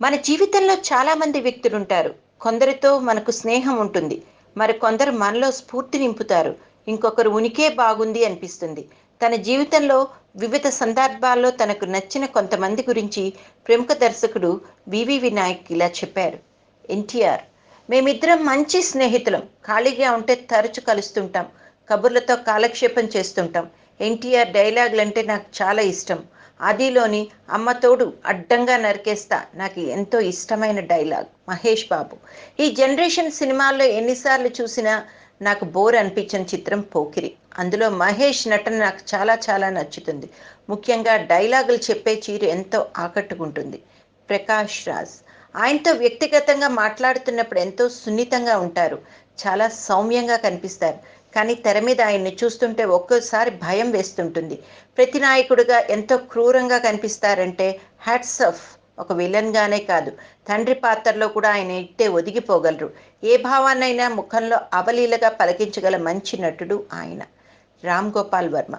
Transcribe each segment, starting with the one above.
మన జీవితంలో చాలామంది వ్యక్తులుంటారు. కొందరితో మనకు స్నేహం ఉంటుంది. మరి కొందరు మనలో స్ఫూర్తి నింపుతారు. ఇంకొకరు ఉనికే బాగుంది అనిపిస్తుంది. తన జీవితంలో వివిధ సందర్భాల్లో తనకు నచ్చిన కొంతమంది గురించి ప్రముఖ దర్శకుడు వివి వినాయక్ ఇలా చెప్పారు. ఎన్టీఆర్: మేమిద్దరం మంచి స్నేహితులం. ఖాళీగా ఉంటే తరచు కలుస్తుంటాం. కబుర్లతో కాలక్షేపం చేస్తుంటాం. ఎన్టీఆర్ డైలాగులంటే నాకు చాలా ఇష్టం. ఆదిలోని అమ్మ తోడు అడ్డంగా నరికేస్తా నాకు ఎంతో ఇష్టమైన డైలాగ్. మహేష్ బాబు: ఈ జనరేషన్ సినిమాల్లో ఎన్నిసార్లు చూసినా నాకు బోర్ అనిపించిన చిత్రం పోకిరి. అందులో మహేష్ నటన నాకు చాలా చాలా నచ్చుతుంది. ముఖ్యంగా డైలాగులు చెప్పే తీరు ఎంతో ఆకట్టుకుంటుంది. ప్రకాష్ రాజ్: ఆయనతో వ్యక్తిగతంగా మాట్లాడుతున్నప్పుడు ఎంతో సున్నితంగా ఉంటారు. చాలా సౌమ్యంగా కనిపిస్తారు. కానీ తెర మీద ఆయన్ని చూస్తుంటే ఒక్కోసారి భయం వేస్తుంటుంది. ప్రతి నాయకుడిగా ఎంతో క్రూరంగా కనిపిస్తారంటే హ్యాట్స్ ఆఫ్. ఒక విలన్గానే కాదు, తండ్రి పాత్రలో కూడా ఆయన ఇట్టే ఒదిగిపోగలరు. ఏ భావాన్నైనా ముఖంలో అవలీలగా పలికించగల మంచి నటుడు ఆయన. రామ్ గోపాల్ వర్మ: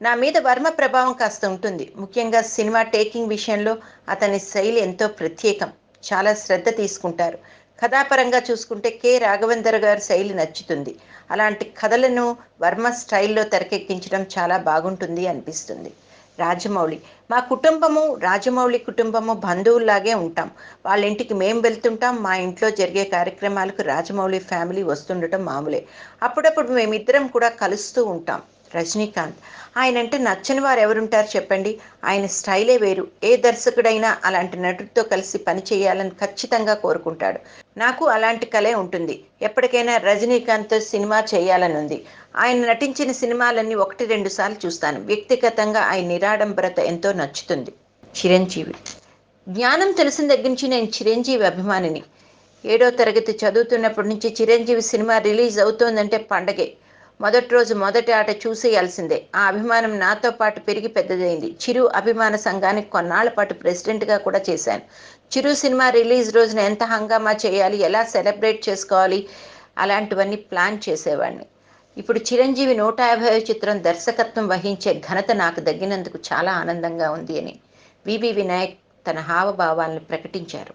నా మీద వర్మ ప్రభావం కాస్త ఉంటుంది. ముఖ్యంగా సినిమా టేకింగ్ విషయంలో అతని శైలి ఎంతో ప్రత్యేకం. చాలా శ్రద్ధ తీసుకుంటారు. కథాపరంగా చూసుకుంటే రాఘవేందర్ గారి శైలి నచ్చుతుంది. అలాంటి కథలను వర్మ స్టైల్లో తెరకెక్కించడం చాలా బాగుంటుంది అనిపిస్తుంది. రాజమౌళి: మా కుటుంబము రాజమౌళి కుటుంబము బంధువుల్లాగే ఉంటాం. వాళ్ళ ఇంటికి మేము వెళ్తుంటాం. మా ఇంట్లో జరిగే కార్యక్రమాలకు రాజమౌళి ఫ్యామిలీ వస్తుండటం మామూలే. అప్పుడప్పుడు మేమిద్దరం కూడా కలుస్తూ ఉంటాం. రజనీకాంత్: ఆయన అంటే నచ్చని వారు ఎవరుంటారు చెప్పండి. ఆయన స్టైలే వేరు. ఏ దర్శకుడైనా అలాంటి నటుడితో కలిసి పని చేయాలని ఖచ్చితంగా కోరుకుంటాడు. నాకు అలాంటి కలే ఉంటుంది. ఎప్పటికైనా రజనీకాంత్తో సినిమా చేయాలని ఉంది. ఆయన నటించిన సినిమాలన్నీ 1, 2 సార్లు చూస్తాను. వ్యక్తిగతంగా ఆయన నిరాడంబరత ఎంతో నచ్చుతుంది. చిరంజీవి: జ్ఞానం తెలిసిన దగ్గర నుంచి నేను చిరంజీవి అభిమానిని. 7వ తరగతి చదువుతున్నప్పటి నుంచి చిరంజీవి సినిమా రిలీజ్ అవుతోందంటే పండగే. మొదటి రోజు మొదటి ఆట చూసేయాల్సిందే. ఆ అభిమానం నాతో పాటు పెరిగి పెద్దదైంది. చిరు అభిమాన సంఘానికి కొన్నాళ్ల పాటు ప్రెసిడెంట్గా కూడా చేశాను. చిరు సినిమా రిలీజ్ రోజున ఎంత హంగామా చేయాలి, ఎలా సెలబ్రేట్ చేసుకోవాలి, అలాంటివన్నీ ప్లాన్ చేసేవాడిని. ఇప్పుడు చిరంజీవి 150వ చిత్రం దర్శకత్వం వహించే ఘనత నాకు దక్కినందుకు చాలా ఆనందంగా ఉంది అని వివి వినాయక్ తన హావభావాలను ప్రకటించారు.